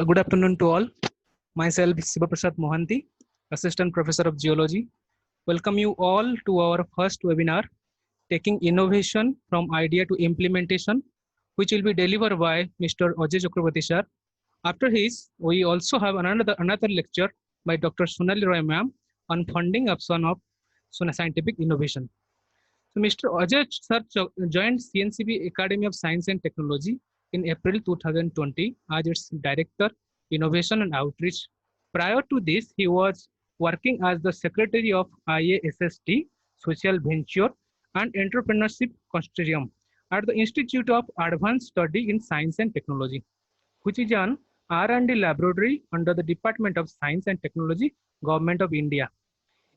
Good afternoon to all. Myself Siva Prasad Mohanty, Assistant Professor of Geology. Welcome you all to our first webinar, Taking Innovation from Idea to Implementation, which will be delivered by Mr. Ajay Chakraborty sir. After his, we also have another lecture by Dr. Sonali Roy ma'am on funding option of scientific innovation. So Mr. Ajay sir joined CNCB Academy of Science and Technology in April 2020 as its Director, Innovation and Outreach. Prior to this, he was working as the Secretary of IASST, Social Venture and Entrepreneurship Consortium at the Institute of Advanced Study in Science and Technology, which is an R&D laboratory under the Department of Science and Technology, Government of India.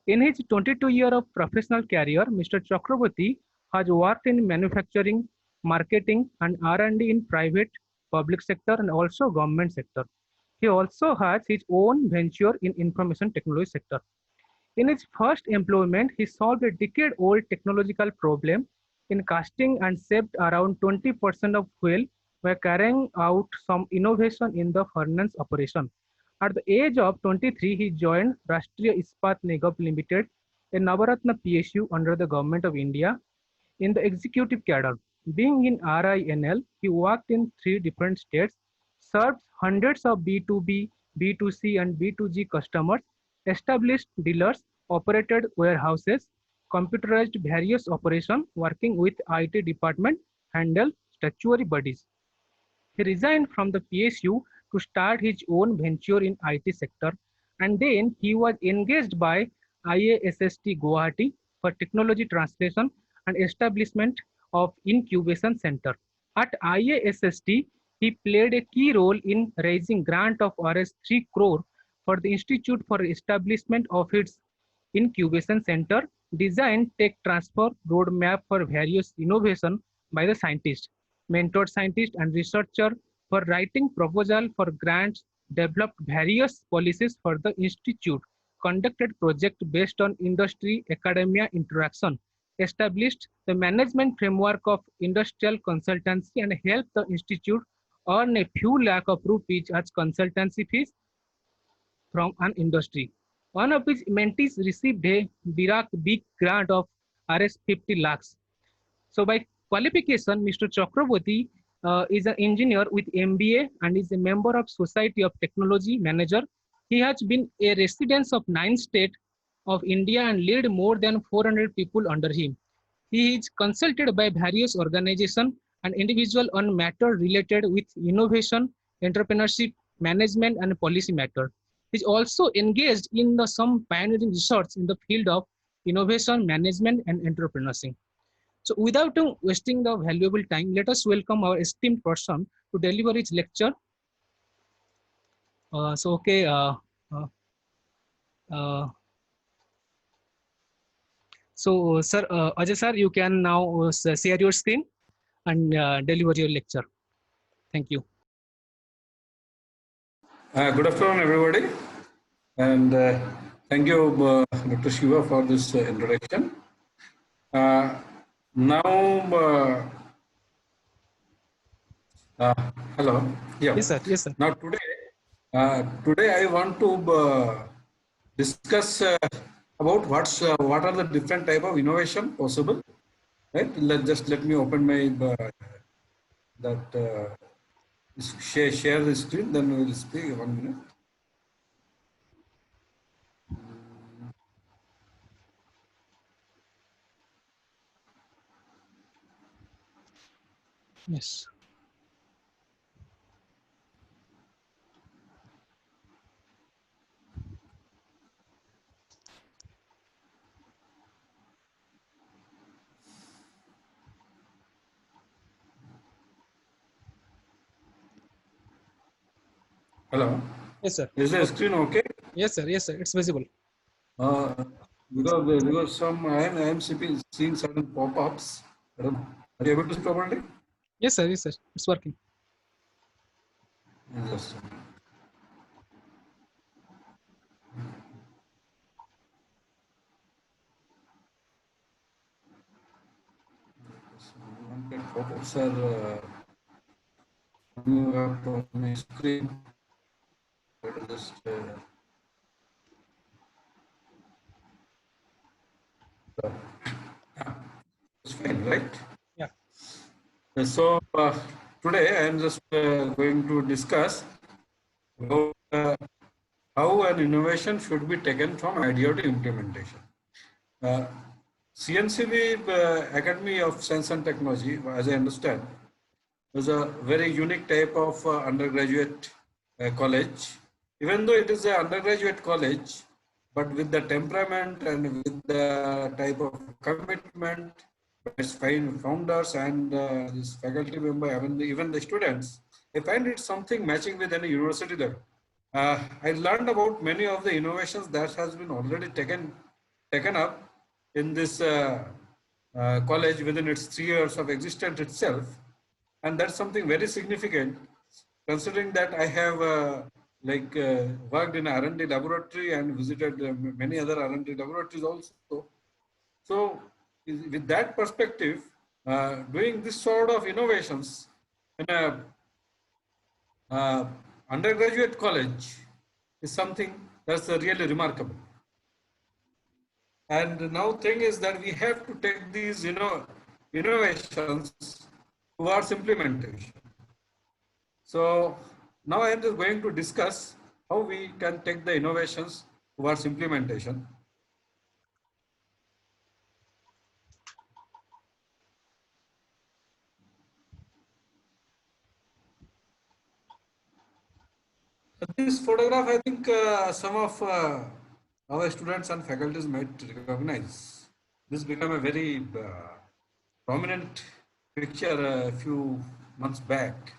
In his 22 years of professional career, Mr. Chakraborty has worked in manufacturing, marketing, and R&D in private, public sector, and also government sector. He also has his own venture in information technology sector. In his first employment, he solved a decade-old technological problem in casting and saved around 20% of fuel by carrying out some innovation in the furnace operation. At the age of 23, he joined Rashtriya Ispat Nigam Limited, a Navaratna PSU under the Government of India, in the executive cadre. Being in RINL, he worked in 3 different states, served hundreds of B2B, B2C, and B2G customers, established dealers, operated warehouses, computerized various operations, working with IT department, handled statutory bodies. He resigned from the PSU to start his own venture in IT sector, and then he was engaged by IASST Guwahati for technology translation and establishment of incubation center. At IASST, he played a key role in raising grant of Rs 3 crore for the institute for establishment of its incubation center, design, tech transfer, roadmap for various innovation by the scientists, mentored scientists and researcher for writing proposal for grants, developed various policies for the institute, conducted project based on industry academia interaction, established the management framework of industrial consultancy and helped the institute earn a few lakh of rupees as consultancy fees from an industry. One of his mentees received a big grant of Rs 50 lakhs. So by qualification, Mr. Chakraborty is an engineer with MBA and is a member of Society of Technology Manager. He has been a resident of 9 states of India and led more than 400 people under him. He is consulted by various organizations and individuals on matters related with innovation, entrepreneurship, management, and policy matters. He is also engaged in some pioneering research in the field of innovation, management, and entrepreneurship. So without wasting the valuable time, let us welcome our esteemed person to deliver his lecture. Okay, uh, sir, Ajay sir, you can now share your screen and deliver your lecture. Thank you. Good afternoon, everybody, and thank you, Dr. Shiva, for this introduction. Hello. Yeah. Yes, sir. Yes, sir. Now today I want to discuss about what are the different type of innovation possible. Right. Let me open my share the screen. Then we will speak 1 minute. Yes. Hello. Yes, sir. Is the screen okay? Yes, sir. Yes, sir. It's visible. Because I am seeing certain pop-ups. I don't know. Are you able to see properly? Yes, sir. Yes, sir. It's working. Yes. Pop-ups are coming up on my screen. Just, it's fine, right? Yeah. So today I am just going to discuss about how an innovation should be taken from idea to implementation. Uh, CNCB Academy of Science and Technology, as I understand, is a very unique type of undergraduate college. Even though it is an undergraduate college, but with the temperament and with the type of commitment by its founders and this faculty member, even the students, I find it something matching with any university level. I learned about many of the innovations that has been already taken up in this college within its 3 years of existence itself, and that's something very significant, considering that I have worked in R&D laboratory and visited many other R&D laboratories also. So, with that perspective, doing this sort of innovations in a undergraduate college is something that's really remarkable. And now thing is that we have to take these innovations towards implementation. So now I am just going to discuss how we can take the innovations towards implementation. This photograph, I think some of our students and faculties might recognize. This became a very prominent picture a few months back.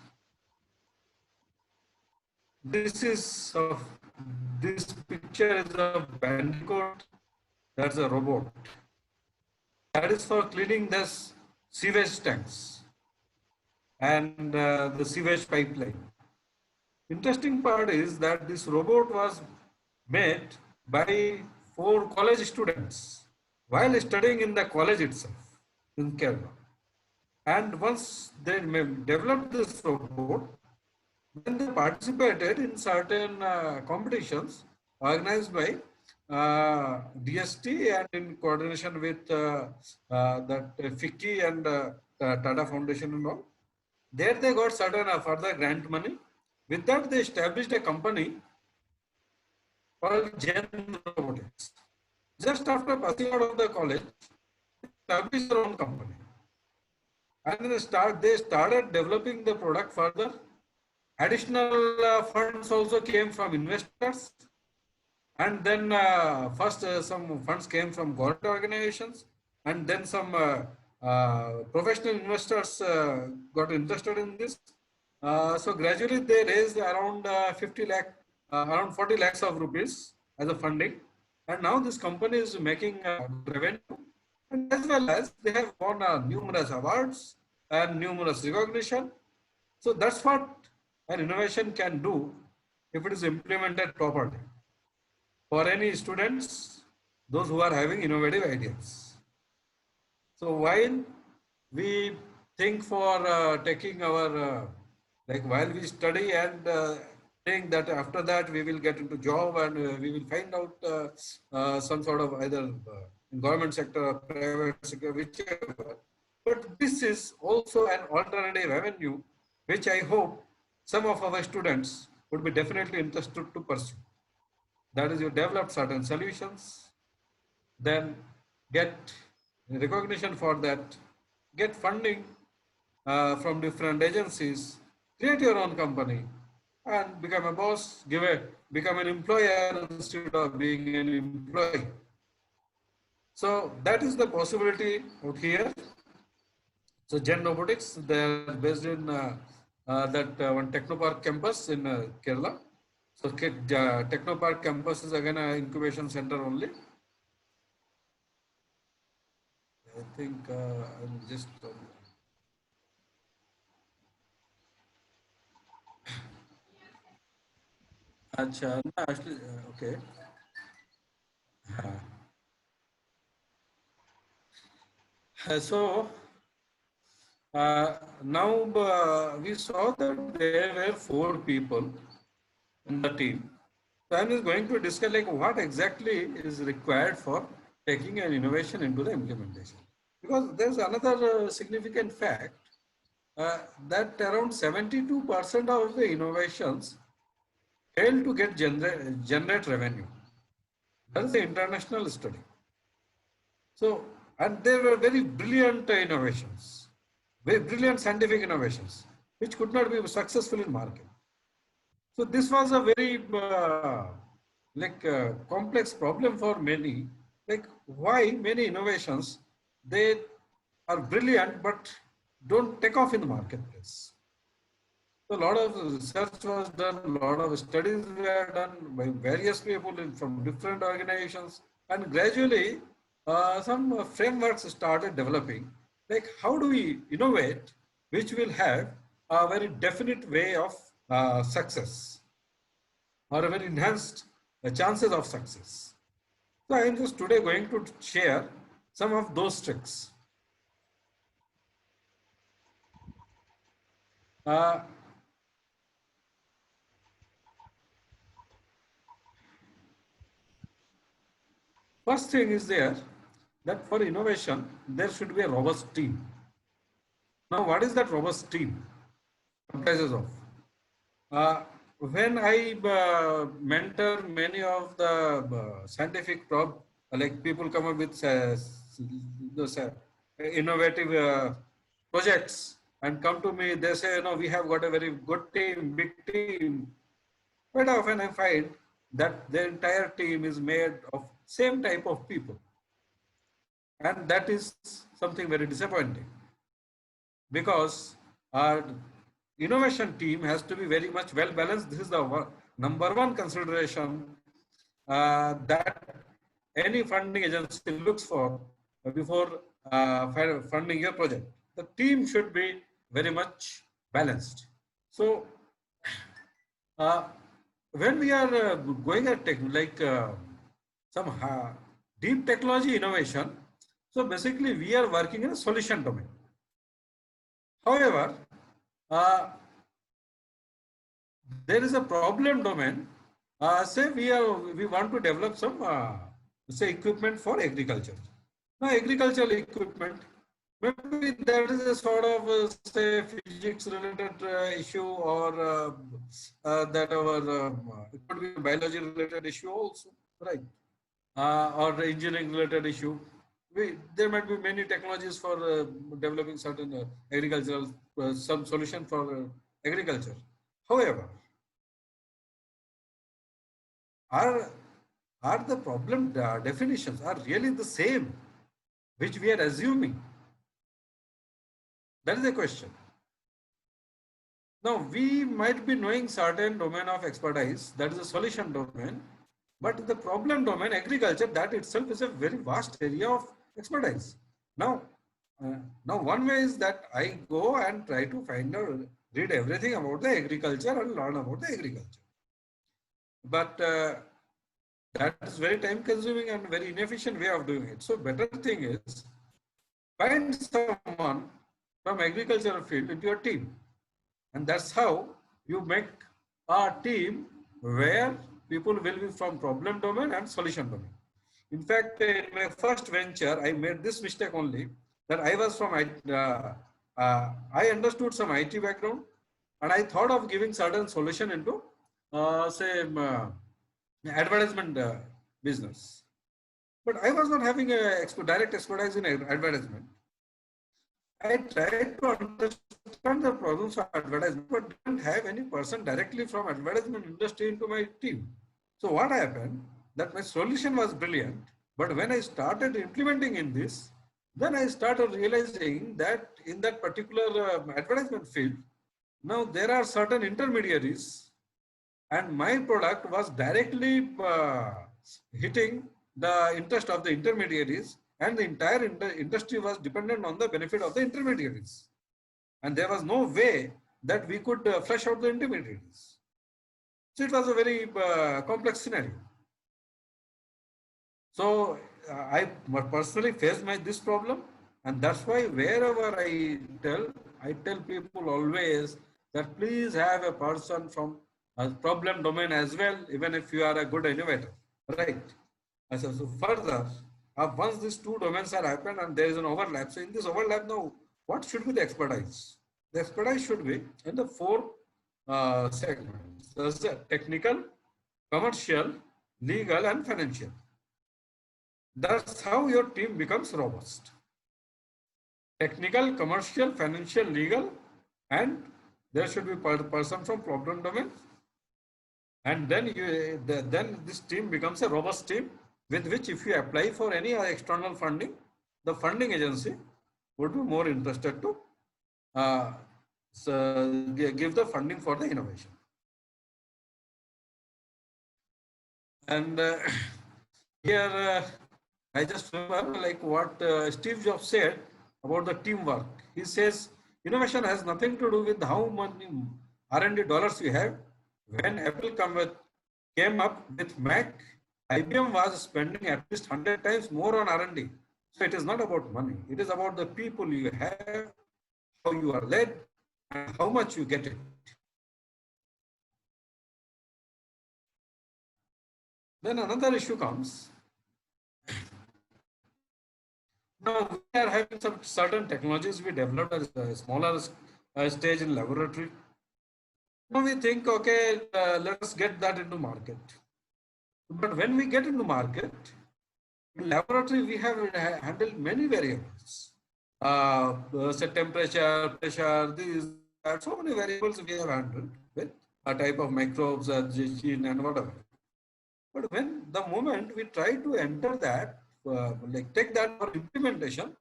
This is of this picture is a Bandicoot. That's a robot. That is for cleaning the sewage tanks and the sewage pipeline. Interesting part is that this robot was made by 4 college students while studying in the college itself in Kerala. And once they developed this robot, then they participated in certain competitions organized by DST and in coordination with that FICCI and Tata Foundation and all. There they got certain further grant money. With that, they established a company called Gen Robotics. Just after passing out of the college, they established their own company. And then they started developing the product further. Additional funds also came from investors. And then first some funds came from government organizations, and then some professional investors got interested in this. So gradually they raised around 50 lakh, around 40 lakhs of rupees as a funding. And now this company is making revenue, and as well as they have won numerous awards and numerous recognition. So that's what an innovation can do if it is implemented properly for any students, those who are having innovative ideas. So while we think for taking our, like while we study and think that after that we will get into job and we will find out some sort of either in government sector or private sector, whichever. But this is also an alternative avenue, which I hope some of our students would be definitely interested to pursue. That is, you develop certain solutions, then get recognition for that, get funding from different agencies, create your own company, and become a boss, become an employer instead of being an employee. So that is the possibility out here. So Gen Robotics, they are based in that one Technopark campus in Kerala. So Technopark campus is again an incubation center only. I think I'll just. Acha, no, actually, okay. So now we saw that there were 4 people in the team. So I'm just going to discuss like what exactly is required for taking an innovation into the implementation. Because there's another significant fact uh, that around 72% of the innovations fail to generate revenue. That is the international study. So, and they were very brilliant innovations, very brilliant scientific innovations, which could not be successful in market. So this was a very complex problem for many. Like why many innovations they are brilliant but don't take off in the marketplace. So a lot of research was done, a lot of studies were done by various people from different organizations, and gradually some frameworks started developing. Like how do we innovate, which will have a very definite way of success or a very enhanced chances of success. So I am just today going to share some of those tricks. Uh, First thing is there that for innovation, there should be a robust team. Now, what is that robust team comprises of? When I mentor many of the scientific like people come up with those innovative projects and come to me, they say, we have got a very good team, big team. Quite often I find that the entire team is made of same type of people. And that is something very disappointing because our innovation team has to be very much well balanced. This is the number one consideration that any funding agency looks for before funding your project. The team should be very much balanced. So when we are going at some deep technology innovation, so basically we are working in a solution domain. However, there is a problem domain. Say we want to develop some say equipment for agriculture. Now agricultural equipment, maybe that is a sort of say physics related issue or that it could be a biology related issue also, right? Or engineering related issue. There might be many technologies for developing certain agricultural some solution for agriculture. However, are the problem definitions are really the same which we are assuming? That is the question. Now we might be knowing certain domain of expertise, that is a solution domain, but the problem domain, agriculture, that itself is a very vast area of expertise. Now one way is that I go and try to find out, read everything about the agriculture and learn about the agriculture. But that is very time consuming and very inefficient way of doing it. So better thing is find someone from agricultural field into your team. And that's how you make a team where people will be from problem domain and solution domain. In fact, in my first venture, I made this mistake only that I was from, I understood some IT background and I thought of giving certain solution into, say, advertisement business. But I was not having a direct expertise in advertisement. I tried to understand the problems of advertisement, but didn't have any person directly from advertisement industry into my team. So what happened? That my solution was brilliant, but when I started implementing in this, then I started realizing that in that particular advertisement field, now there are certain intermediaries, and my product was directly hitting the interest of the intermediaries, and the entire industry was dependent on the benefit of the intermediaries. And there was no way that we could flush out the intermediaries. So it was a very complex scenario. So I personally faced this problem, and that's why wherever I tell people always that please have a person from problem domain as well, even if you are a good innovator, right? So further, once these two domains are happened and there is an overlap, so in this overlap now, what should be the expertise? The expertise should be in the four segments. That's the technical, commercial, legal, and financial. That's how your team becomes robust. Technical, commercial, financial, legal, and there should be a person from problem domain. And then then this team becomes a robust team with which if you apply for any external funding, the funding agency would be more interested to give the funding for the innovation. And here I just remember like what Steve Jobs said about the teamwork. He says innovation has nothing to do with how many R&D dollars you have. When Apple came up with Mac, IBM was spending at least 100 times more on R&D. So it is not about money. It is about the people you have, how you are led, and how much you get it. Then another issue comes. Now we are having some certain technologies we developed at a smaller stage in laboratory. Now we think, okay, let us get that into market. But when we get into market, in laboratory we have handled many variables. Say temperature, pressure, these are so many variables we have handled with a type of microbes, gene, and whatever. But when the moment we try to enter that, like take that for implementation,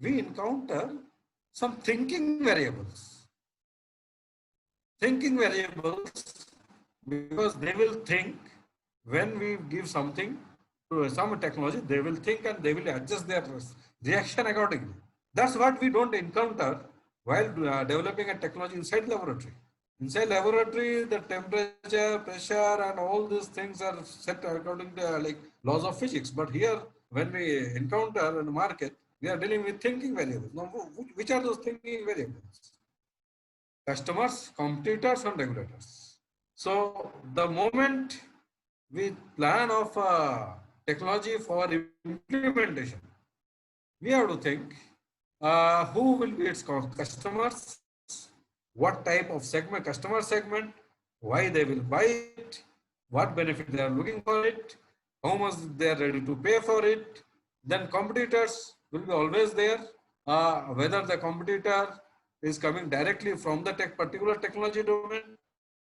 we encounter some thinking variables. Thinking variables, because they will think when we give something to some technology, they will think and they will adjust their reaction accordingly. That's what we don't encounter while developing a technology inside laboratory. Inside laboratory, the temperature, pressure, and all these things are set according to like laws of physics. But here, when we encounter in the market, we are dealing with thinking variables. Now, which are those thinking variables? Customers, competitors, and regulators. So the moment we plan of technology for implementation, we have to think who will be its customers, what type of segment, customer segment, why they will buy it, what benefit they are looking for it, how much they are ready to pay for it. Then competitors will be always there, whether the competitor is coming directly from the particular technology domain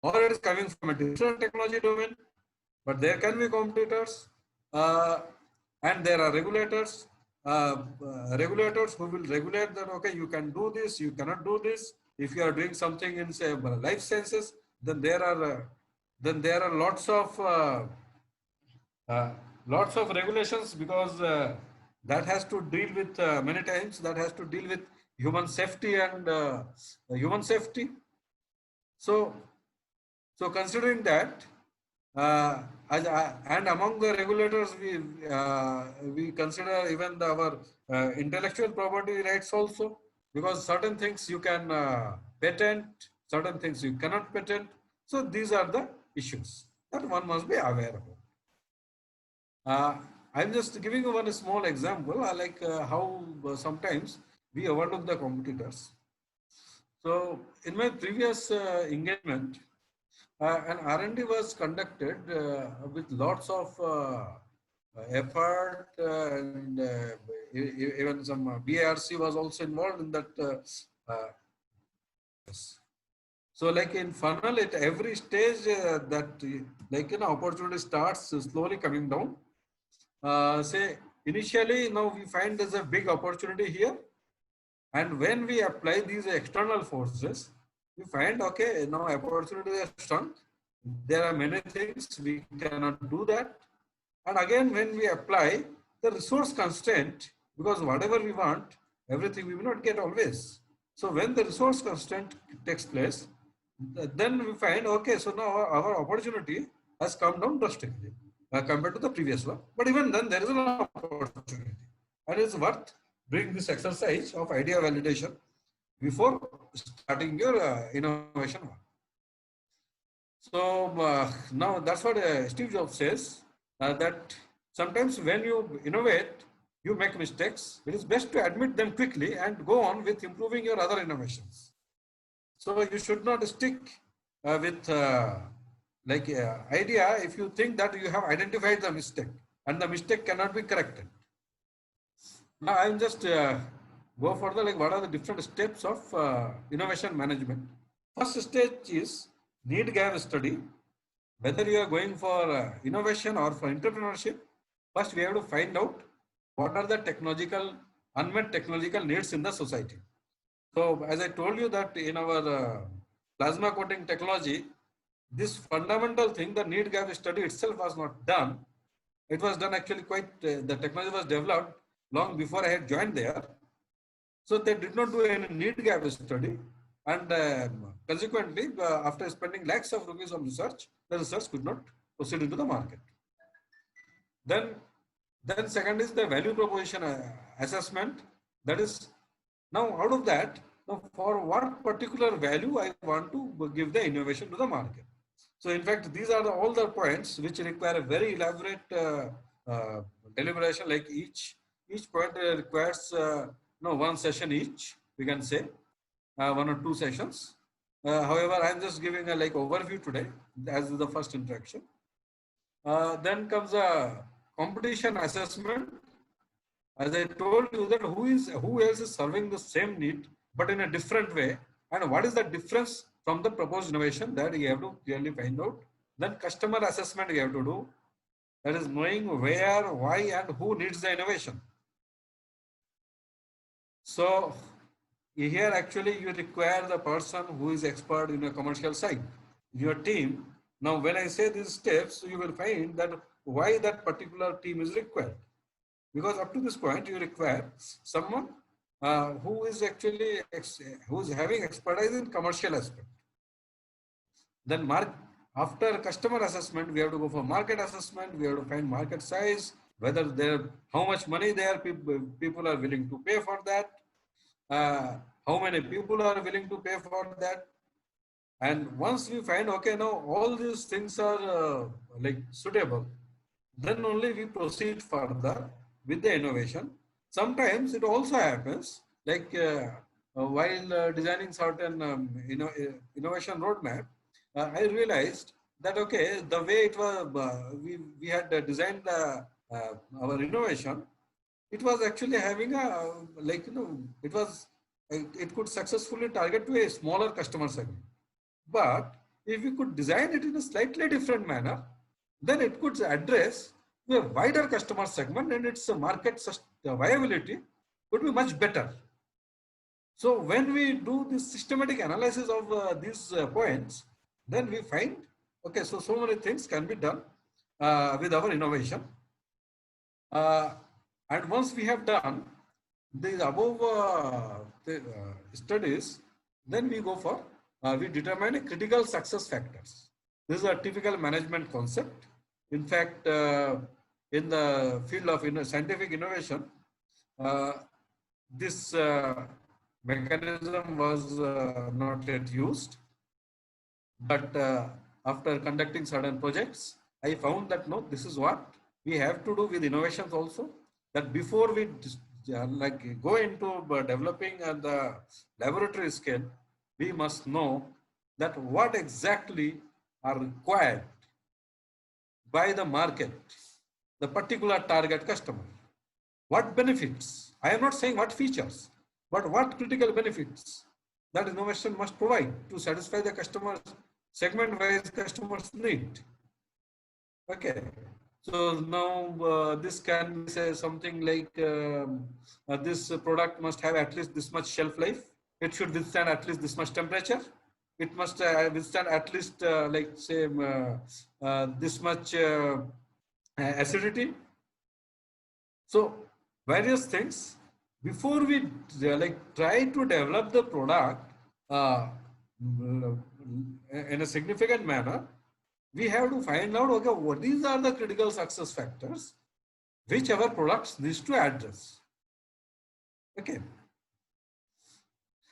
or it is coming from a different technology domain. But there can be competitors and there are regulators. Regulators who will regulate that, okay, you can do this, you cannot do this. If you are doing something in say life sciences, then there are lots of regulations, because that has to deal with many times that has to deal with human safety and human safety. So considering that, and among the regulators, we consider even our intellectual property rights also, because certain things you can patent, certain things you cannot patent. So these are the issues that one must be aware of. I'm just giving you one small example, like how sometimes we overlook the competitors. So in my previous engagement, an R&D was conducted with lots of effort, and even some BARC was also involved in that. So like in funnel, at every stage that like opportunity starts slowly coming down. Say initially now we find there's a big opportunity here, and when we apply these external forces, we find, okay, now opportunity has shrunk. There are many things we cannot do that. And again, when we apply the resource constraint, because whatever we want, everything we will not get always. So when the resource constraint takes place, then we find, okay, so now our opportunity has come down drastically compared to the previous one. But even then, there is an opportunity, and it's worth doing this exercise of idea validation before starting your innovation work. So now that's what Steve Jobs says, that sometimes when you innovate, you make mistakes. It is best to admit them quickly and go on with improving your other innovations. So you should not stick with idea if you think that you have identified the mistake and the mistake cannot be corrected. Now I'm just go for the what are the different steps of innovation management. First stage is need gap study. Whether you are going for innovation or for entrepreneurship, first we have to find out what are the unmet technological needs in the society. So as I told you that in our plasma coating technology, this fundamental thing, the need gap study itself was not done. It was done actually the technology was developed long before I had joined there. So they did not do any need gap study. And consequently, after spending lakhs of rupees on research, the research could not proceed into the market. Then second is the value proposition assessment. That is, now out of that, now for what particular value I want to give the innovation to the market. So in fact, these are all the points which require a very elaborate deliberation. Like each point requires one session each, we can say, 1 or 2 sessions. However, I'm just giving a overview today as the first introduction. Then comes a competition assessment. As I told you that who else is serving the same need but in a different way, and what is the difference from the proposed innovation, that you have to clearly find out. Then customer assessment you have to do. That is knowing where, why, and who needs the innovation. So here actually you require the person who is expert in a commercial side, your team. Now when I say these steps, you will find that why that particular team is required. Because up to this point, you require someone who is actually who is having expertise in commercial aspect. Then after customer assessment, we have to go for market assessment. We have to find market size, whether how much money people are willing to pay for that, how many people are willing to pay for that. And once we find, okay, now all these things are suitable, then only we proceed further with the innovation. Sometimes it also happens while designing certain innovation roadmap, I realized that okay, the way it was we had designed our innovation, it was actually having a it could successfully target to a smaller customer segment. But if we could design it in a slightly different manner, then it could address a wider customer segment, and its market viability would be much better. So when we do this systematic analysis of these points, then we find, okay, so many things can be done with our innovation. And once we have done the above studies, then we go for, we determine critical success factors. This is a typical management concept. In fact, in the field of scientific innovation, this mechanism was not yet used. But after conducting certain projects, I found that no, this is what we have to do with innovations also. That before we go into developing at the laboratory scale, we must know that what exactly are required by the market, the particular target customer. What benefits? I am not saying what features, but what critical benefits that innovation must provide to satisfy the customer's segment-wise customers' need. Okay. So now this can say something like this product must have at least this much shelf life. It should withstand at least this much temperature. It must withstand at least this much acidity. So various things before we try to develop the product in a significant manner, we have to find out, okay, what these are the critical success factors which our products needs to address. Okay.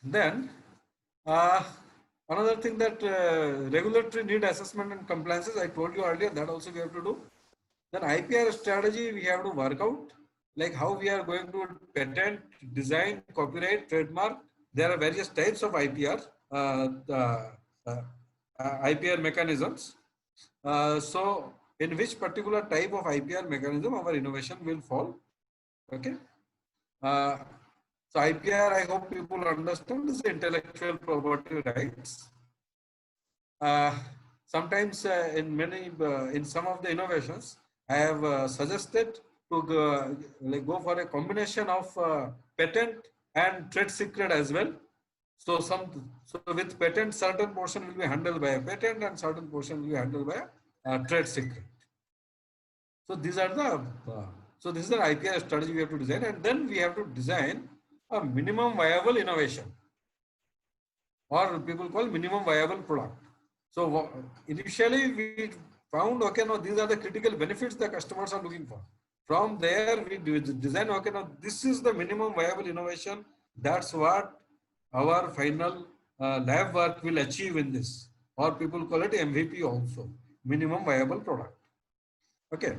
Then Another thing that regulatory need assessment and compliances, I told you earlier, that also we have to do. Then IPR strategy, we have to work out, like how we are going to patent, design, copyright, trademark. There are various types of IPR, uh, IPR mechanisms. So in which particular type of IPR mechanism our innovation will fall. Okay. Uh, so IPR, I hope people understand, is intellectual property rights. Sometimes in some of the innovations, I have suggested to go for a combination of patent and trade secret as well. So with patent, certain portion will be handled by a patent and certain portion will be handled by a trade secret. So these are the so this is the IPR strategy we have to design, and then we have to design a minimum viable innovation, or people call minimum viable product. So initially we found, okay, now these are the critical benefits the customers are looking for. From there we design, okay, now this is the minimum viable innovation. That's what our final lab work will achieve in this, or people call it MVP also, minimum viable product. Okay,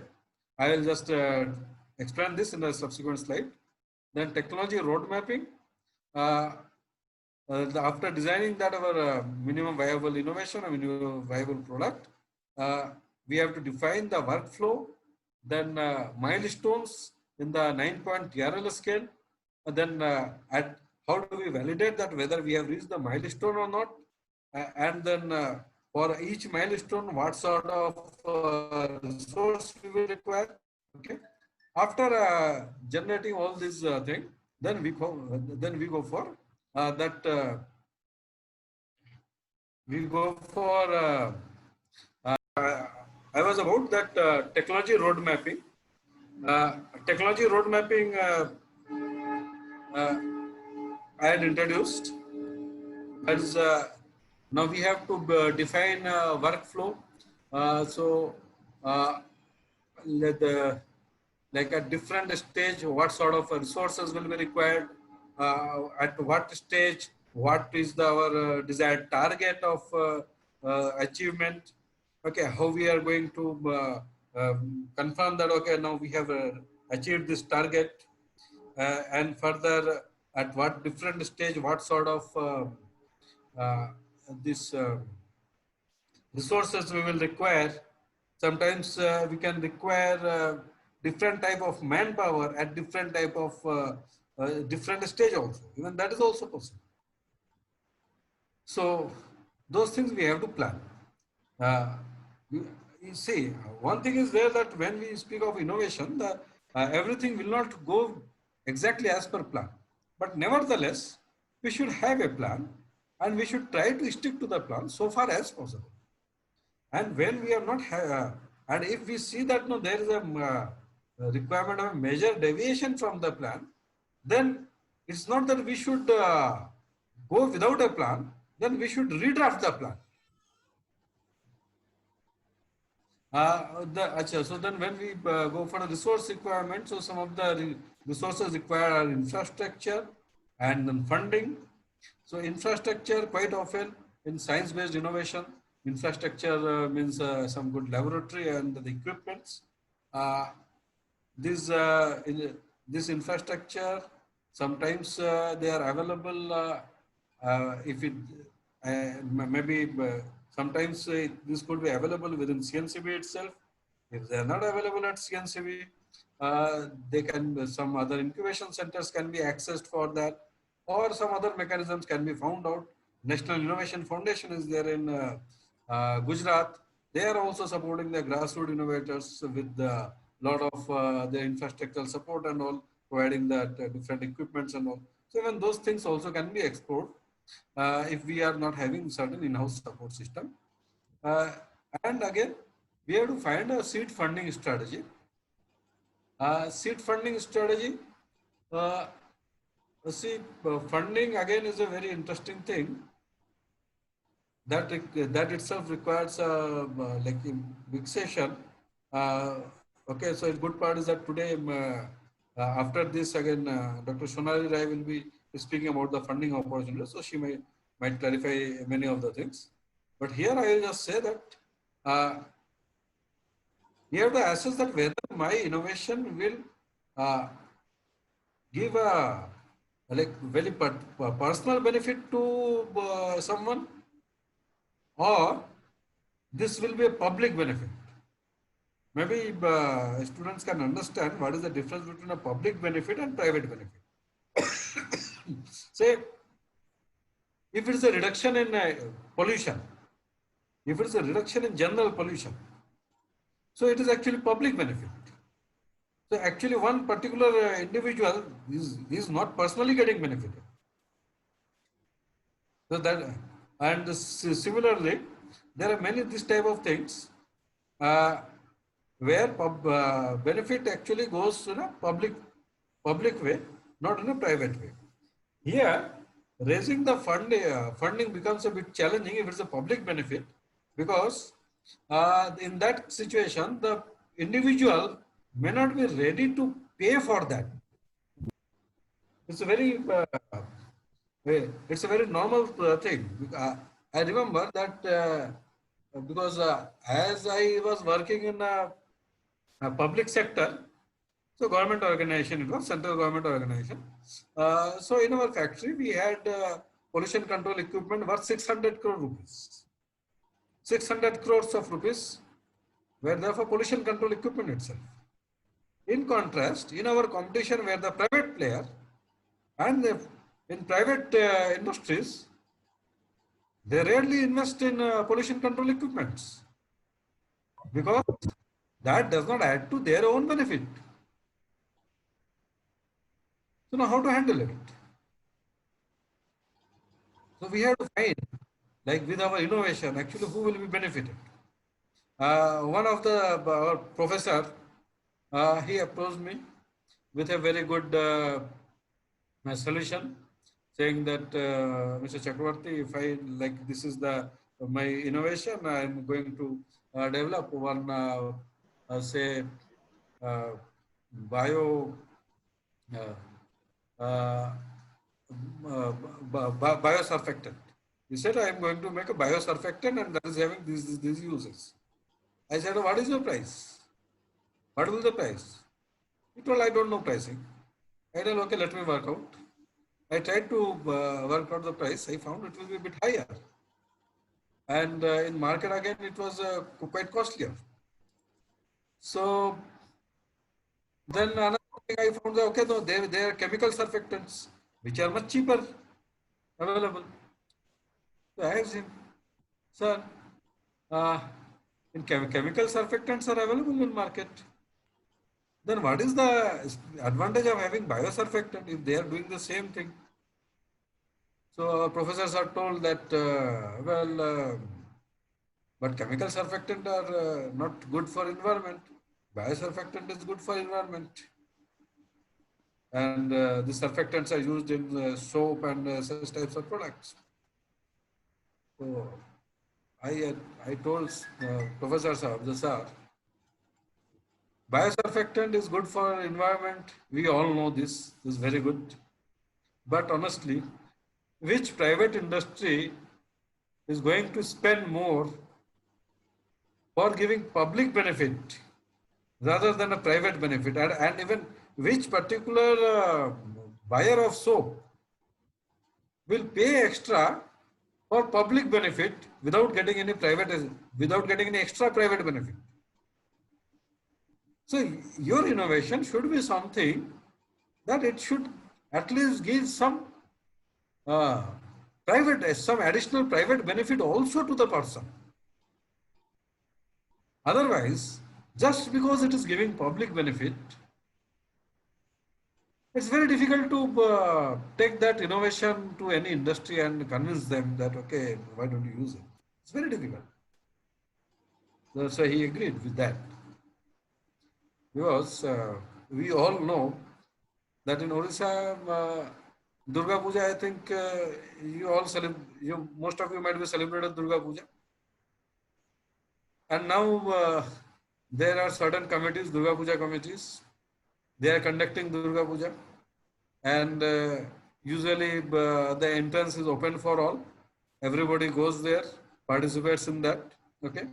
I will just explain this in the subsequent slide. Then technology road mapping. After designing that our minimum viable innovation, a minimum viable product, we have to define the workflow, then milestones in the 9-point TRL scale, and then at how do we validate that whether we have reached the milestone or not, and then for each milestone, what sort of resource we will require. Okay, after generating all these things, then we go for we go for I was about that technology road mapping. Technology road mapping I had introduced. That is now we have to define workflow. So like at different stage, what sort of resources will be required, at what stage, what is our desired target of achievement. Okay, how we are going to confirm that, okay, now we have achieved this target, and further at what different stage, what sort of this resources we will require. Sometimes we can require different type of manpower at different type of different stage also. Even that is also possible. So those things we have to plan. You see, one thing is there that when we speak of innovation, everything will not go exactly as per plan. But nevertheless, we should have a plan and we should try to stick to the plan so far as possible. And when we are not, and if we see that no, there is a requirement of a major deviation from the plan, then it's not that we should go without a plan, then we should redraft the plan. So then when we go for a resource requirement, so some of the resources required are infrastructure and then funding. So infrastructure, quite often in science-based innovation, infrastructure means some good laboratory and the equipments. This infrastructure, sometimes they are available if it maybe sometimes this could be available within CNCB itself. If they are not available at CNCB, they can, some other incubation centers can be accessed for that, or some other mechanisms can be found out. National Innovation Foundation is there in Gujarat. They are also supporting the grassroots innovators with a lot of their infrastructural support and all, providing that different equipments and all. So even those things also can be explored if we are not having certain in-house support system. And again, we have to find a seed funding strategy. Seed funding strategy, funding again is a very interesting thing. That itself requires like a big session. Okay, so a good part is that today, after this again, Dr. Sonali Rai will be speaking about the funding opportunities. So she may might clarify many of the things. But here I will just say that here the assess that whether my innovation will uh, give a like very personal benefit to someone, or this will be a public benefit. Maybe students can understand what is the difference between a public benefit and private benefit. Say, if it is a reduction in pollution, if it is a reduction in general pollution, so it is actually public benefit. So actually one particular individual is not personally getting benefited. So that, and similarly, there are many this type of things where benefit actually goes in a public way, not in a private way. Here, raising the funding becomes a bit challenging if it's a public benefit, because in that situation, the individual may not be ready to pay for that. It's a very it's a very normal thing. I remember that because as I was working in a public sector, so government organization, it was central government organization. So in our factory, we had pollution control equipment worth 600 crore rupees. 600 crores of rupees were there for pollution control equipment itself. In contrast, in our competition where the private player and in private industries, they rarely invest in pollution control equipments because that does not add to their own benefit. So now how to handle it? So we have to find, like with our innovation, actually who will be benefited. One of the our professor, he approached me with a very good solution, saying that Mr. Chakravarti, if I like this is the my innovation, I am going to develop one say bio uh, biosurfactant. He said, I am going to make a biosurfactant and that is having these uses. I said, what is your price? What will the price? He told, I don't know pricing. I told, okay, let me work out. I tried to work out the price. I found it will be a bit higher. And in market again, it was quite costlier. So then another thing I found that, okay, no, they are chemical surfactants, which are much cheaper available. So I asked him, sir, in chemical surfactants are available in market. Then what is the advantage of having biosurfactant if they are doing the same thing? So our professors are told that, but chemical surfactant are not good for environment. Biosurfactant is good for environment. And the surfactants are used in soap and such types of products. So I told Professor Saab, sir, biosurfactant is good for environment. We all know this is very good. But honestly, which private industry is going to spend more for giving public benefit rather than a private benefit? And even which particular buyer of soap will pay extra for public benefit without getting any extra private benefit? So your innovation should be something that it should at least give some some additional private benefit also to the person. Otherwise, just because it is giving public benefit, it's very difficult to take that innovation to any industry and convince them that, okay, why don't you use it? It's very difficult. So he agreed with that. Because we all know that in Odisha, Durga Puja, I think most of you might be celebrated Durga Puja. And now there are certain committees, Durga Puja committees, they are conducting Durga Puja. And usually the entrance is open for all. Everybody goes there, participates in that. Okay.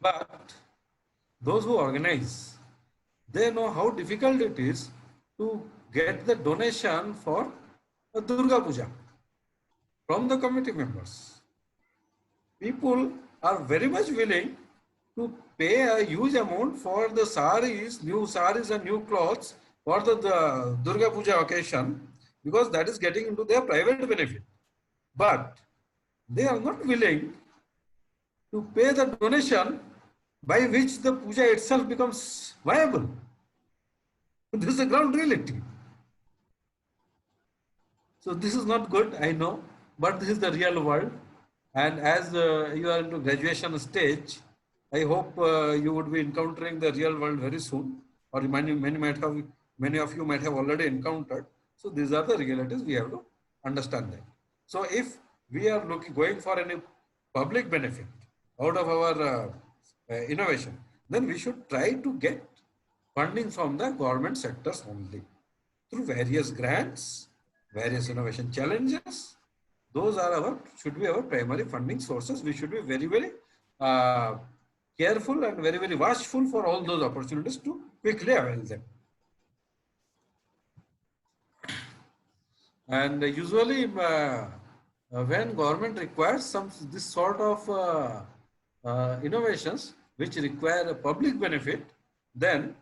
But those who organize, they know how difficult it is to get the donation for a Durga Puja from the committee members. People are very much willing to pay a huge amount for the saris, new saris and new clothes for the Durga Puja occasion, because that is getting into their private benefit. But they are not willing to pay the donation by which the puja itself becomes viable. This is the ground reality. So this is not good, I know, but this is the real world. And as you are into graduation stage, I hope you would be encountering the real world very soon, or many of you might have already encountered. So these are the realities we have to understand that. So if we are going for any public benefit out of our innovation, then we should try to get funding from the government sectors only through various grants, various innovation challenges. Those are should be our primary funding sources. We should be very careful and very watchful for all those opportunities to quickly avail them. And usually when government requires this sort of innovations which require a public benefit, then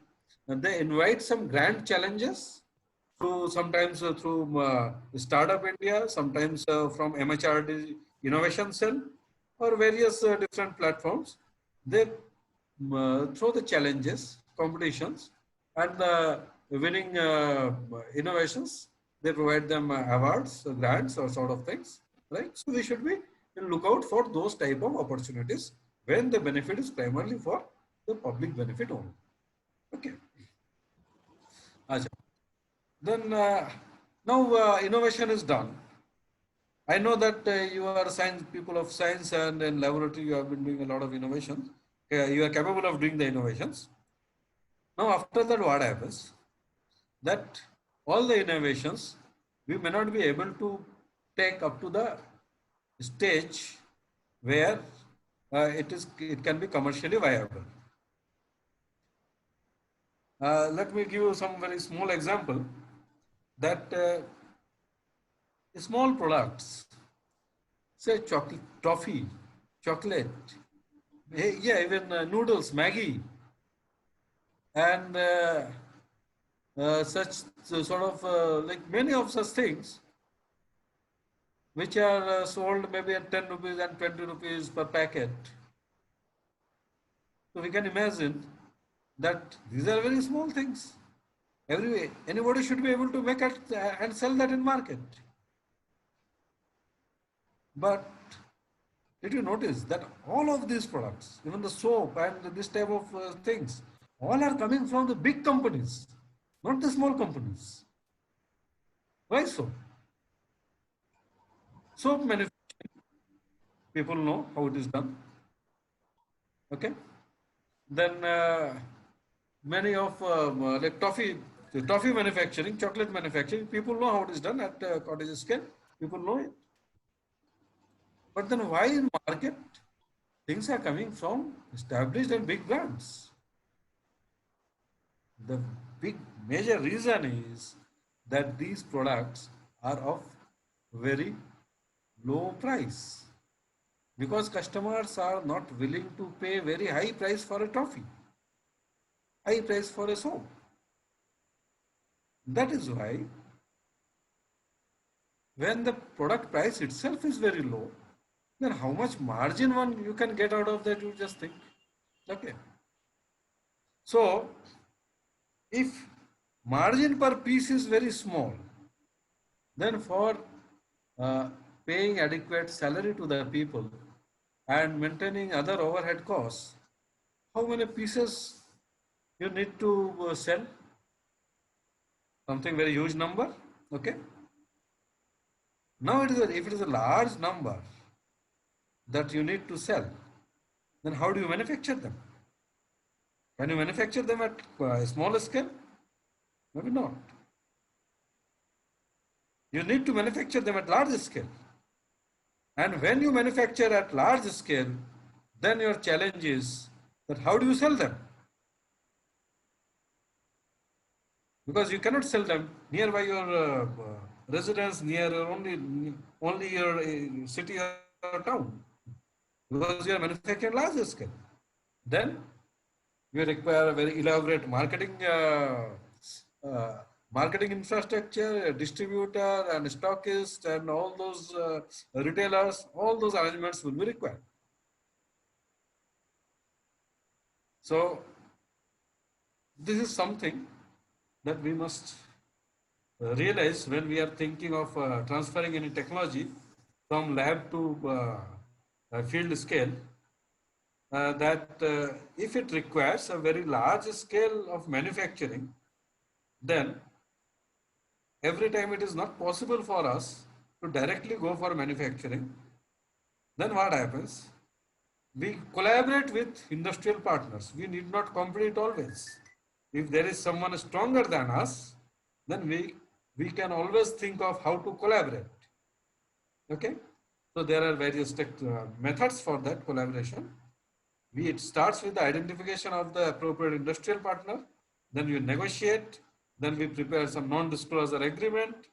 they invite some grant challenges through sometimes through Startup India, sometimes from MHRD Innovation Cell, or various different platforms. They throw the challenges, competitions, and the winning innovations. They provide them awards, grants, or sort of things, right? So we should be look out for those type of opportunities when the benefit is primarily for the public benefit only. Okay. Achha. Then now innovation is done. I know that you are science people of science, and in laboratory you have been doing a lot of innovations. You are capable of doing the innovations. Now after that, what happens? That all the innovations we may not be able to take up to the stage where it can be commercially viable. Let me give you some very small example that small products, say chocolate, toffee, chocolate, yeah, even noodles, Maggie, and such sort of like many of such things, which are sold maybe at 10 rupees and 20 rupees per packet. So we can imagine that these are very small things. Anybody should be able to make it and sell that in market. But did you notice that all of these products, even the soap and this type of things, all are coming from the big companies, not the small companies. Why so? Soap manufacturing, people know how it is done. Okay. Then many of like toffee manufacturing, chocolate manufacturing, people know how it is done at cottage scale. People know it. But then why in market things are coming from established and big brands? The big major reason is that these products are of very low price, because customers are not willing to pay very high price for a toffee, high price for a soap. That is why when the product price itself is very low, then how much margin you can get out of that, you just think. Okay. So if margin per piece is very small, then for paying adequate salary to the people and maintaining other overhead costs, how many pieces you need to sell? Something very huge number. Okay. Now if it is a large number that you need to sell, then how do you manufacture them? Can you manufacture them at a smaller scale? Maybe not. You need to manufacture them at large scale. And when you manufacture at large scale, then your challenge is that how do you sell them? Because you cannot sell them nearby your residence, near your only your city or town, because you are manufacturing large scale. Then you require a very elaborate marketing infrastructure, a distributor and stockist and all those retailers, all those arrangements will be required. So this is something that we must realize when we are thinking of transferring any technology from lab to field scale, that if it requires a very large scale of manufacturing, then every time it is not possible for us to directly go for manufacturing, then what happens? We collaborate with industrial partners. We need not compete always. If there is someone stronger than us, then we can always think of how to collaborate. Okay? So there are various methods for that collaboration. It starts with the identification of the appropriate industrial partner, then we negotiate, then we prepare some non-disclosure agreement,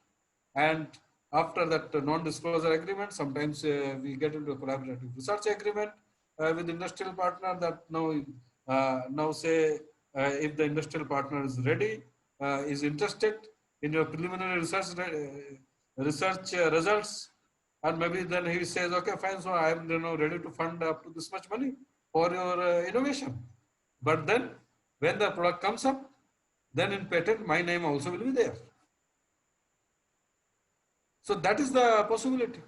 and after that non-disclosure agreement, sometimes we get into a collaborative research agreement with industrial partner that now say if the industrial partner is ready, is interested in your preliminary research results, and maybe then he says, okay, fine, so I am ready to fund up to this much money for your innovation. But then when the product comes up, then in patent, my name also will be there. So that is the possibility.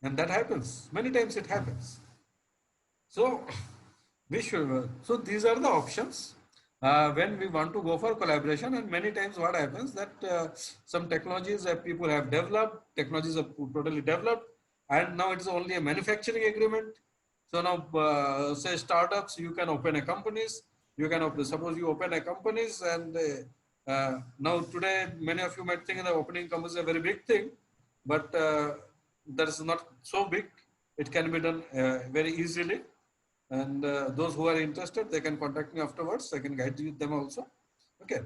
And that happens. Many times it happens. So we should, so these are the options when we want to go for collaboration. And many times what happens that some technologies that people have developed, technologies are totally developed, and now it is only a manufacturing agreement. So now say startups, you can open a companies, you can open, suppose you open a companies, and now today many of you might think that opening companies is a very big thing, but that is not so big. It can be done very easily. And those who are interested, they can contact me afterwards. I can guide you them also. Okay.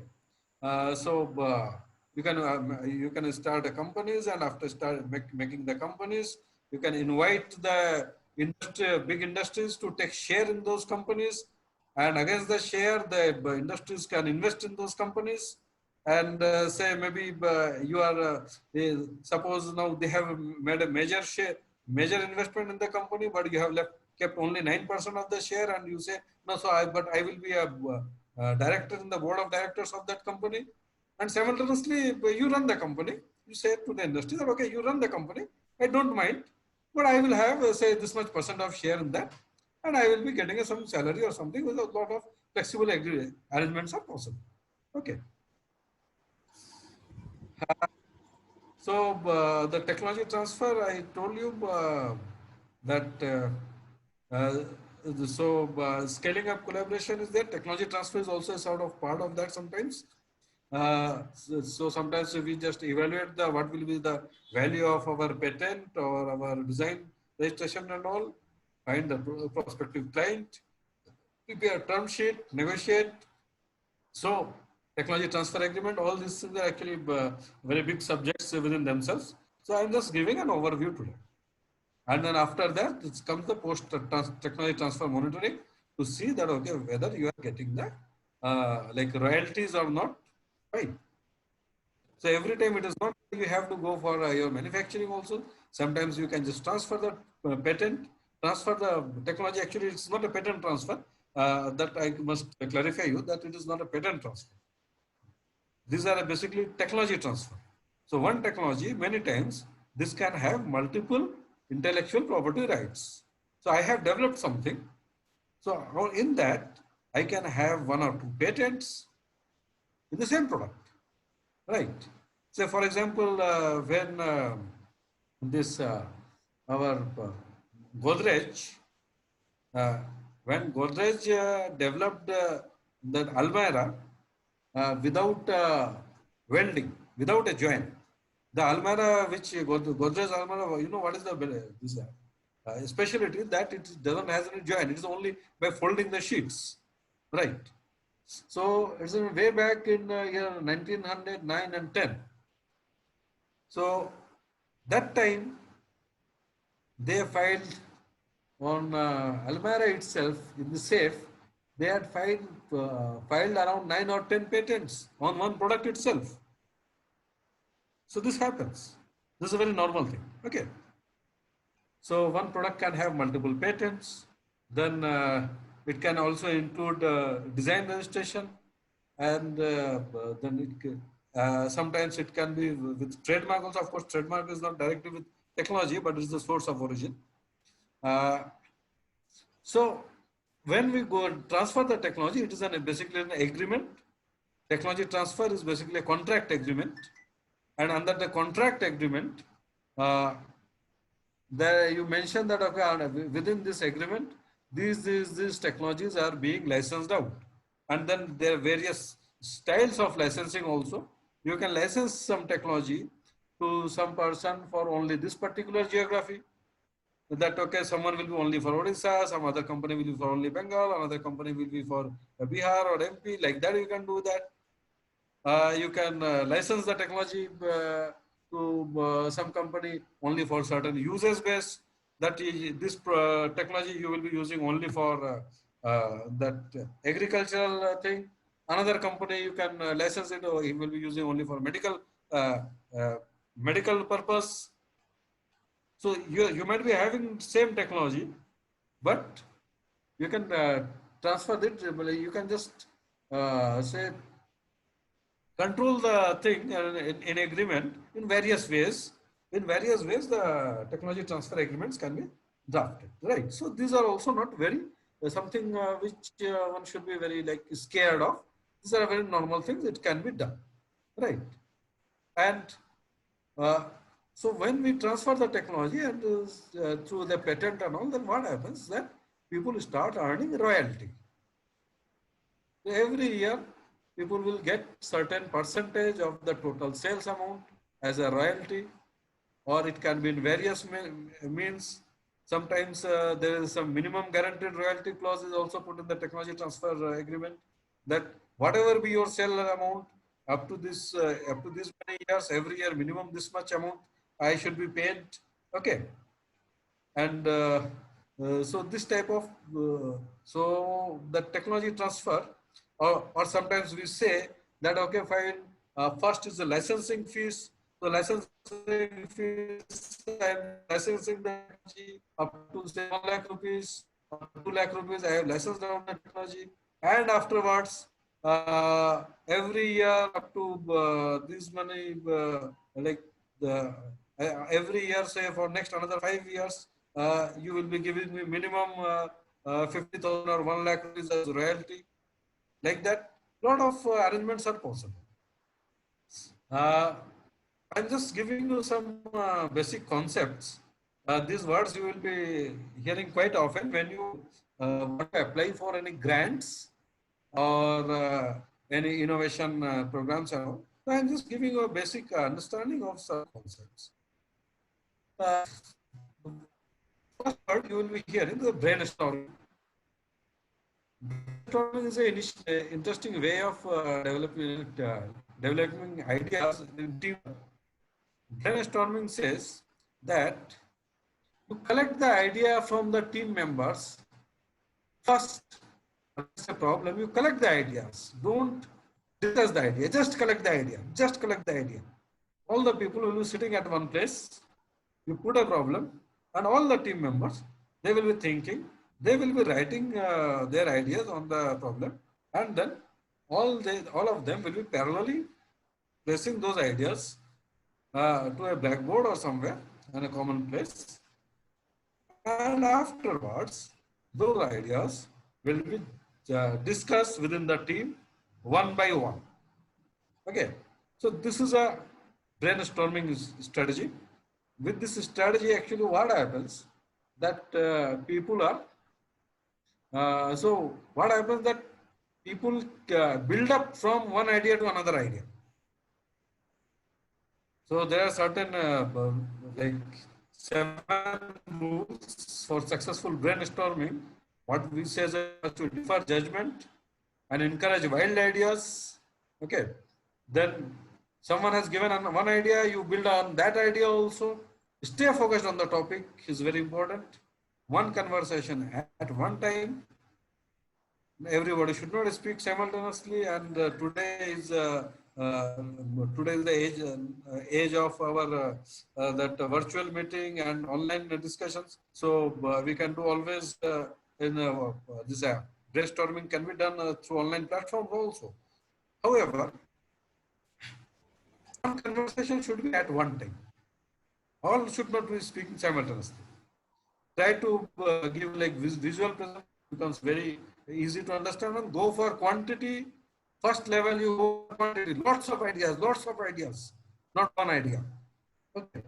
You can start a companies, and after making the companies, you can invite the big industries to take share in those companies, and against the share, the industries can invest in those companies. And say maybe you are suppose now they have made a major investment in the company, but you have kept only 9% of the share, and you say no, so I will be a director in the board of directors of that company, and simultaneously you run the company. You say to the industry that okay, you run the company, I don't mind, but I will have say this much % of share in that, and I will be getting some salary or something. With a lot of flexible arrangements are possible. Okay. So the technology transfer, I told you that scaling up collaboration is there. Technology transfer is also a sort of part of that sometimes. So sometimes we just evaluate what will be the value of our patent or our design registration and all, find the prospective client, prepare a term sheet, negotiate. So technology transfer agreement, all these things are actually very big subjects within themselves. So I'm just giving an overview today. And then after that, it comes the post technology transfer monitoring to see that, okay, whether you are getting the like royalties or not, right? So every time it is not, you have to go for your manufacturing also. Sometimes you can just transfer the patent, transfer the technology. Actually, it's not a patent transfer. That I must clarify you that it is not a patent transfer. These are basically technology transfer. So one technology, many times, this can have multiple intellectual property rights. So I have developed something. So in that, I can have 1 or 2 patents in the same product, right? So for example, when this our Godrej, when Godrej developed that Almirah without welding, without a join. The Almara, which Godrej Almara, you know what is the this specialty that it doesn't have any join. It is only by folding the sheets, right? So it's way back in year 1909 and 10. So that time they filed on Almara itself in the safe. They had filed around 9 or 10 patents on one product itself. So this happens. This is a very normal thing. Okay. So one product can have multiple patents. Then it can also include design registration, and then sometimes it can be with trademark also. Of course, trademark is not directly with technology, but it's the source of origin. So when we go and transfer the technology, it is basically an agreement. Technology transfer is basically a contract agreement, and under the contract agreement, you mentioned that okay, within this agreement, these technologies are being licensed out, and then there are various styles of licensing also. You can license some technology to some person for only this particular geography. That okay, someone will be only for Odisha, some other company will be for only Bengal, another company will be for Bihar or MP. Like that, you can do that. You can license the technology to some company only for certain uses based. That this technology you will be using only for that agricultural thing. Another company you can license it, or he will be using only for uh, medical purpose. So you might be having same technology, but you can transfer it. You can just say control the thing in agreement in various ways. In various ways, the technology transfer agreements can be drafted, right? So these are also not very something which one should be very like scared of. These are very normal things. It can be done, right? And uh, so when we transfer the technology and through the patent and all, then what happens that people start earning royalty. So every year, people will get certain percentage of the total sales amount as a royalty, or it can be in various means. Sometimes there is some minimum guaranteed royalty clause is also put in the technology transfer agreement, that whatever be your sale amount up to this many years, every year minimum this much amount I should be paid. Okay, and so this type of so the technology transfer, or sometimes we say that okay fine, first is the licensing fees. So licensing fees, I'm licensing the technology up to say 1 lakh rupees or 2 lakh rupees. I have licensed down the technology, and afterwards every year up to this money like the every year, say for next another 5 years, you will be giving me minimum 50,000 or 1 lakh rupees as royalty. Like that, lot of arrangements are possible. I'm just giving you some basic concepts. These words you will be hearing quite often when you want to apply for any grants or any innovation programs and all. So I'm just giving you a basic understanding of some concepts. First word you will be hearing the brainstorming. Brainstorming is an interesting way of developing ideas in team. Brainstorming says that you collect the idea from the team members. First, it's a problem. You collect the ideas. Don't discuss the idea. Just collect the idea. Just collect the idea. All the people will be sitting at one place. You put a problem, and all the team members, they will be thinking, they will be writing their ideas on the problem, and then all of them will be parallelly placing those ideas to a blackboard or somewhere in a common place, and afterwards those ideas will be discussed within the team one by one. Okay, so this is a brainstorming strategy. With this strategy, actually what happens that people are so what happens that people build up from one idea to another idea. So there are certain like 7 rules for successful brainstorming. What we say is to defer judgment and encourage wild ideas. Okay. Then someone has given one idea, you build on that idea also. Stay focused on the topic is very important. One conversation at one time. Everybody should not speak simultaneously, and today is the age of our that virtual meeting and online discussions. So we can do always in this brainstorming can be done through online platforms also. However, one conversation should be at one time. All should not be speaking simultaneously. Try to give like visual present, becomes very easy to understand, and go for quantity. First level you go for quantity, lots of ideas, not one idea. Okay.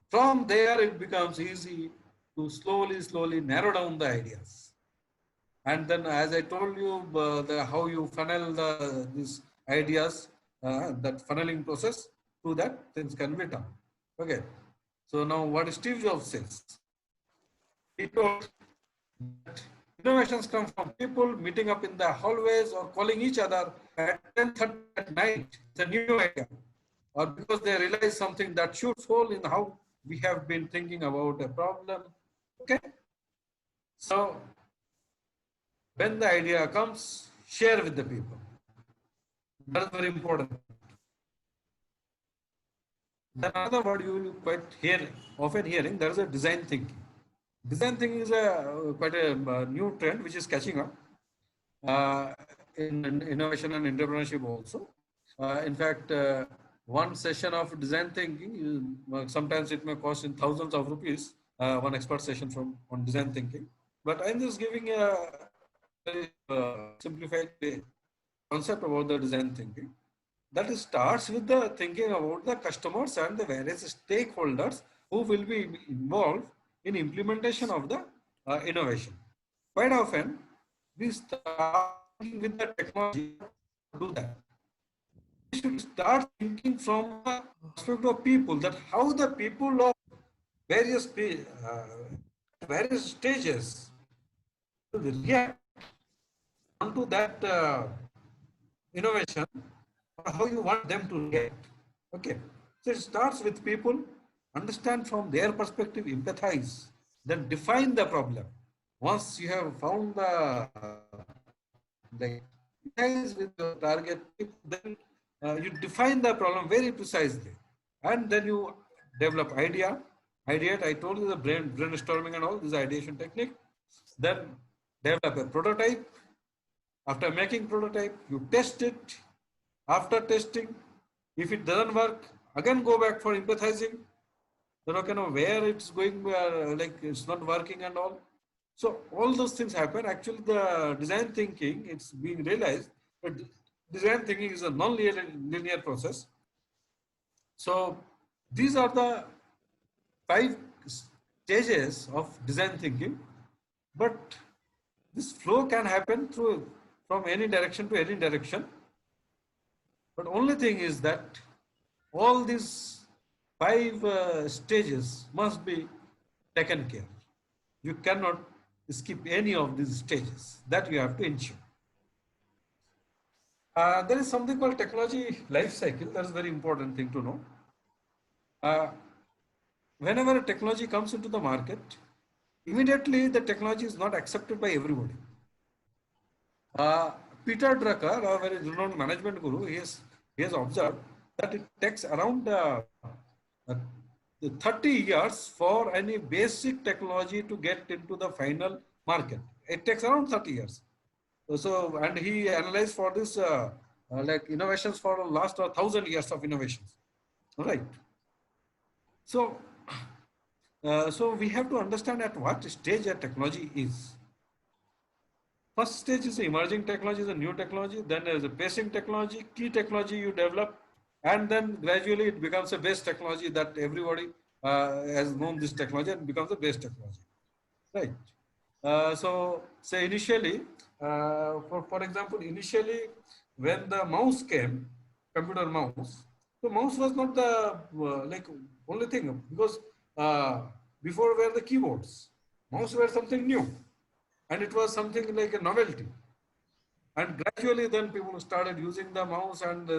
From there it becomes easy to slowly narrow down the ideas. And then, as I told you, how you funnel these ideas, that funneling process, through that things can be done. Okay. So now what Steve Jobs says, he told that innovations come from people meeting up in the hallways or calling each other at 10:30 at night. It's a new idea. Or because they realize something that should fall in how we have been thinking about a problem. Okay. So when the idea comes, share with the people. That's very important. Then another word you will quite often hearing, there is a design thinking. Design thinking is a quite a new trend which is catching up uh, in innovation and entrepreneurship also. In fact, one session of design thinking, sometimes it may cost in thousands of rupees, one expert session on design thinking. But I'm just giving a very simplified concept about the design thinking. That starts with the thinking about the customers and the various stakeholders who will be involved in implementation of the innovation. Quite often, we start thinking with the technology to do that. We should start thinking from the perspective of people, that how the people of various various stages will react onto that innovation, or how you want them to react. Okay. So it starts with people, understand from their perspective, empathize, then define the problem. Once you have found the like empathize with your target, then you define the problem very precisely, and then you develop ideate. I told you the brainstorming and all this ideation technique. Then develop a prototype. After making prototype, you test it. After testing, if it doesn't work, again go back for empathizing. Then okay, know where it's going, like it's not working and all. So all those things happen. Actually, the design thinking, it's being realized that design thinking is a non-linear process. So these are the 5 stages of design thinking, but this flow can happen through from any direction to any direction. But only thing is that all these 5 stages must be taken care. You cannot skip any of these stages. That you have to ensure. There is something called technology life cycle. That is a very important thing to know. Whenever a technology comes into the market, immediately the technology is not accepted by everybody. Peter Drucker, a very renowned management guru, he has observed that it takes around 30 years for any basic technology to get into the final market. It takes around 30 years. So, and he analyzed for this like innovations for the last 1,000 years of innovations. All right. So, so we have to understand at what stage a technology is. First stage is emerging technology, is a new technology. Then there is a pacing technology, key technology you develop, and then gradually it becomes a base technology that everybody has known this technology and becomes a base technology, right? So say initially, for example, initially when the mouse came, computer mouse, So mouse was not the like only thing, because uh, before were the keyboards. Mouse were something new, and it was something like a novelty. And gradually then people started using the mouse, and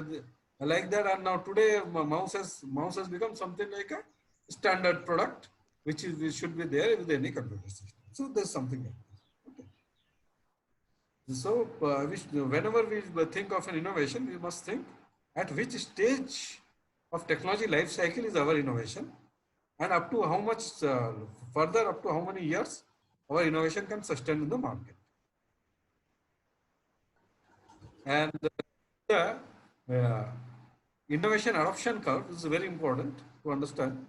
like that. And now today mouse has become something like a standard product, which should be there with any computer system. So there's something like this. Okay. So whenever we think of an innovation, we must think at which stage of technology life cycle is our innovation, and up to how much further, up to how many years our innovation can sustain in the market. And the innovation adoption curve is very important to understand.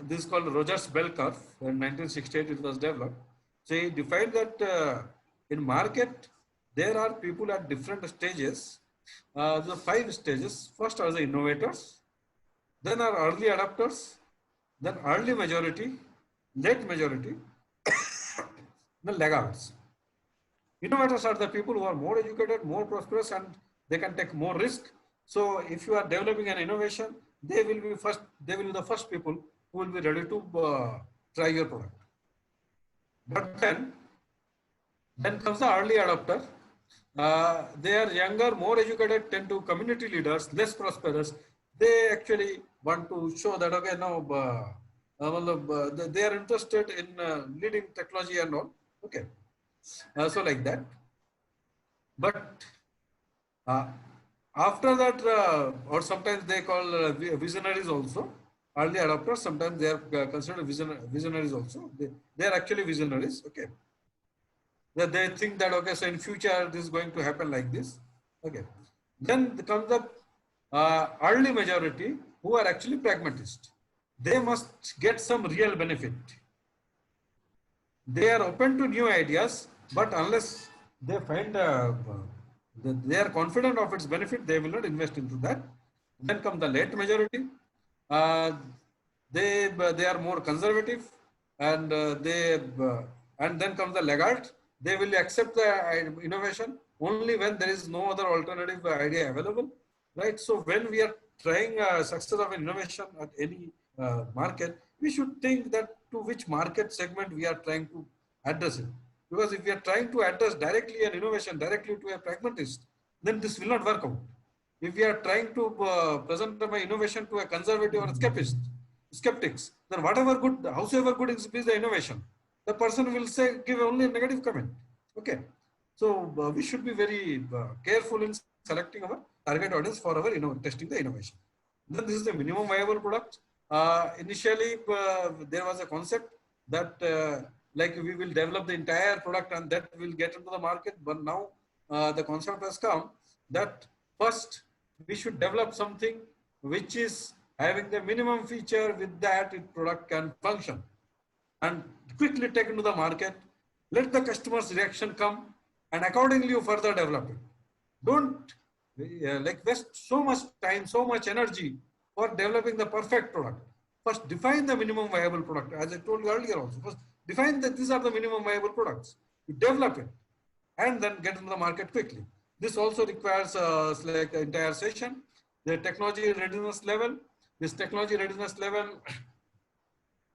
This is called Rogers Bell curve. In 1968, it was developed. So he defined that in market, there are people at different stages. The 5 stages. First are the innovators, then are early adopters, then early majority, late majority, then laggards. Innovators are the people who are more educated, more prosperous, and they can take more risk. So if you are developing an innovation, they will be first. They will be the first people who will be ready to try your product. But then comes the early adopter. They are younger, more educated, tend to community leaders, less prosperous. They actually want to show that okay, now they are interested in leading technology and all. Okay, so like that. But uh, after that, or sometimes they call visionaries also. Early adopters, sometimes they are considered visionaries also. They are actually visionaries. Okay, that they think that okay, so in future this is going to happen like this. Okay, then comes the early majority who are actually pragmatists. They must get some real benefit. They are open to new ideas, but unless they find they are confident of its benefit, they will not invest into that. Then come the late majority. Uh, they are more conservative, and and then comes the laggard. They will accept the innovation only when there is no other alternative idea available, right? So when we are trying success of an innovation at any market, we should think that to which market segment we are trying to address it. Because if we are trying to address directly an innovation directly to a pragmatist, then this will not work out. If we are trying to present my innovation to a conservative or skeptics, then whatever good, howsoever good is the innovation, the person will say, give only a negative comment. Okay. So we should be very careful in selecting our target audience for our testing the innovation. Then this is the minimum viable product. Initially, there was a concept that like we will develop the entire product and that will get into the market. But now the concept has come that first we should develop something which is having the minimum feature, with that its product can function, and quickly take into the market. Let the customer's reaction come, and accordingly you further develop it. Don't like waste so much time, so much energy for developing the perfect product. First, define the minimum viable product. As I told you earlier also, first define that these are the minimum viable products. You develop it, and then get into the market quickly. This also requires like an entire session. The technology readiness level. This technology readiness level,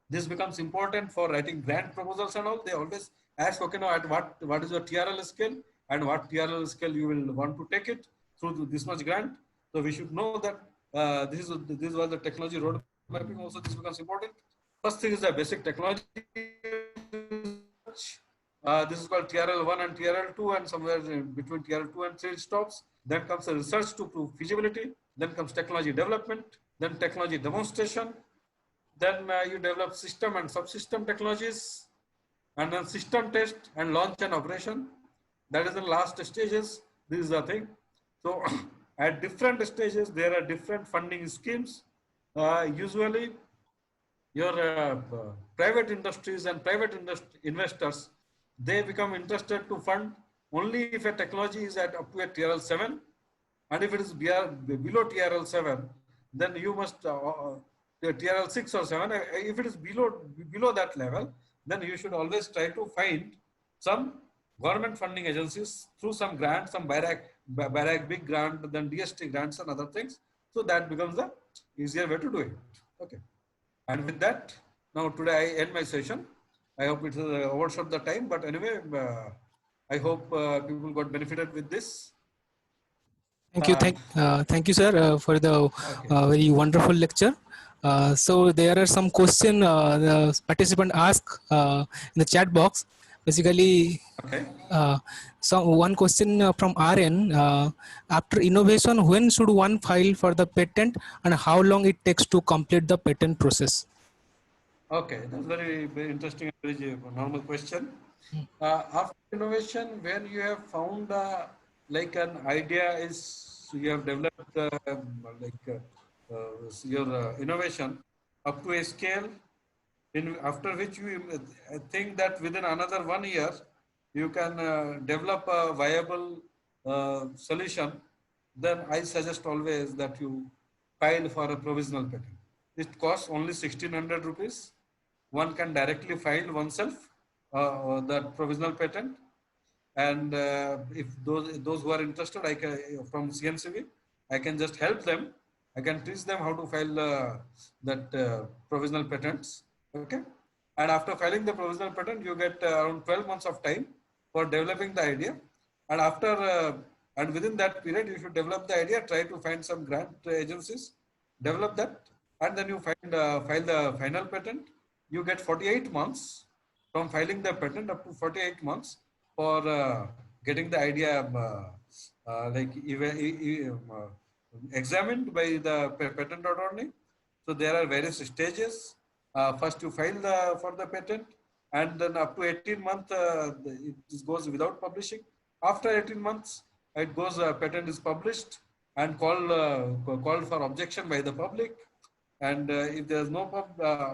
this becomes important for writing grant proposals and all. They always ask, okay, now at what is your TRL scale, and what TRL scale you will want to take it through this much grant. So we should know that this was the technology road mapping. Also, this becomes important. First thing is the basic technology. This is called TRL1 and TRL2, and somewhere between TRL2 and 3 stops. Then comes the research to prove feasibility. Then comes technology development. Then technology demonstration. Then you develop system and subsystem technologies, and then system test and launch and operation. That is the last stages. This is the thing. So at different stages, there are different funding schemes. Usually, your private industries and private investors, they become interested to fund only if a technology is at up to a TRL 7, and if it is below TRL 7, then you must TRL 6 or 7. If it is below that level, then you should always try to find some government funding agencies through some grants, some BARAC big grant, then DST grants and other things. So that becomes the easier way to do it. Okay. And with that, now today I end my session. I hope it overshot the time, but anyway, I hope people got benefited with this. Thank you, thank you, sir, for the Okay. very wonderful lecture. So there are some questions the participant ask in the chat box. Basically, Okay. so one question from RN: after innovation, when should one file for the patent, and how long it takes to complete the patent process? Okay, that's very, very interesting and very normal question. After innovation, when you have found like an idea is you have developed your innovation up to a scale in after which you think that within another 1 year you can develop a viable solution, then I suggest always that you file for a provisional patent. It costs only 1600 rupees. One can directly file oneself that provisional patent, and if those who are interested, I can from CNCV, I can just help them. I can teach them how to file that provisional patents. Okay, and after filing the provisional patent, you get around 12 months of time for developing the idea, and after and within that period, you should develop the idea. Try to find some grant agencies, develop that, and then you file the final patent. You get 48 months from filing the patent up to 48 months for getting the idea examined by the patent attorney. So there are various stages. First you file for the patent, and then up to 18 months it goes without publishing. After 18 months it goes patent is published and called for objection by the public. And if there is no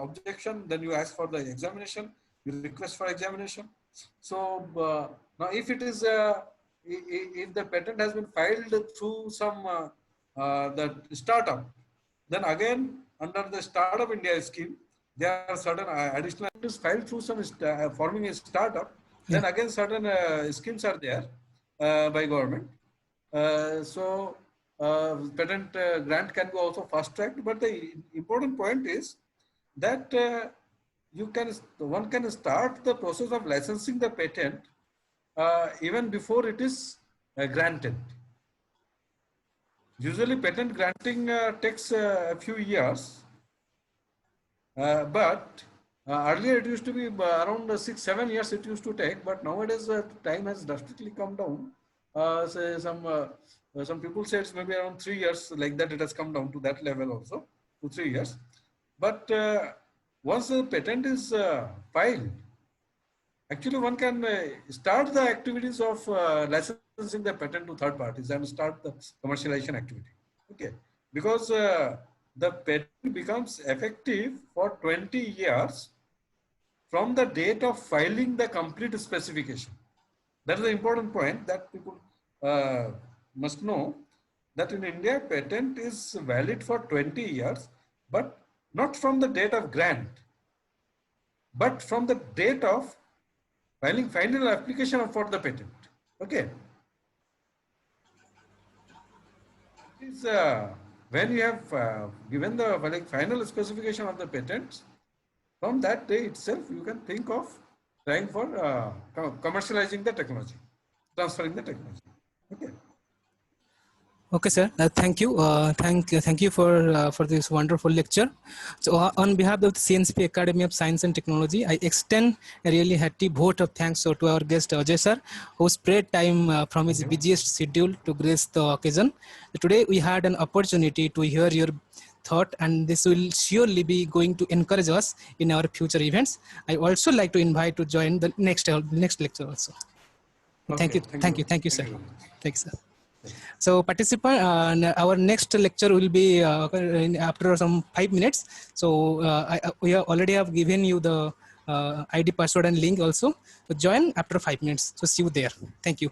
objection, then you ask for the examination, you request for examination. So now if it is if the patent has been filed through some that startup, then again under the Startup India scheme, there are certain additional is filed through some forming a startup. Then again certain schemes are there by government. So patent grant can be also fast tracked, but the important point is that one can start the process of licensing the patent even before it is granted. Usually patent granting takes a few years, but earlier it used to be around 6-7 years it used to take, but nowadays time has drastically come down. Say some people say it's maybe around 3 years, like that it has come down to that level also, 2-3 years. But once the patent is filed, actually one can start the activities of licensing the patent to third parties and start the commercialization activity. Okay, because the patent becomes effective for 20 years from the date of filing the complete specification. That is the important point that people must know, that in India, patent is valid for 20 years, but not from the date of grant, but from the date of filing final application for the patent. Okay. Is when you have given the final specification of the patents, from that day itself, you can think of trying for commercializing the technology, transferring the technology. Okay. Okay, sir. Thank you. Thank you for this wonderful lecture. So, on behalf of the CNCP Academy of Science and Technology, I extend a really hearty vote of thanks to our guest Ajay sir, who spared time from his busiest schedule to grace the occasion. Today, we had an opportunity to hear your thought, and this will surely be going to encourage us in our future events. I also like to invite to join the next lecture also. Okay. Thank you, sir. Thank you. Thank you, sir. So participant, our next lecture will be after some 5 minutes. So we already have given you the ID, password and link also. So join after 5 minutes. So see you there. Thank you.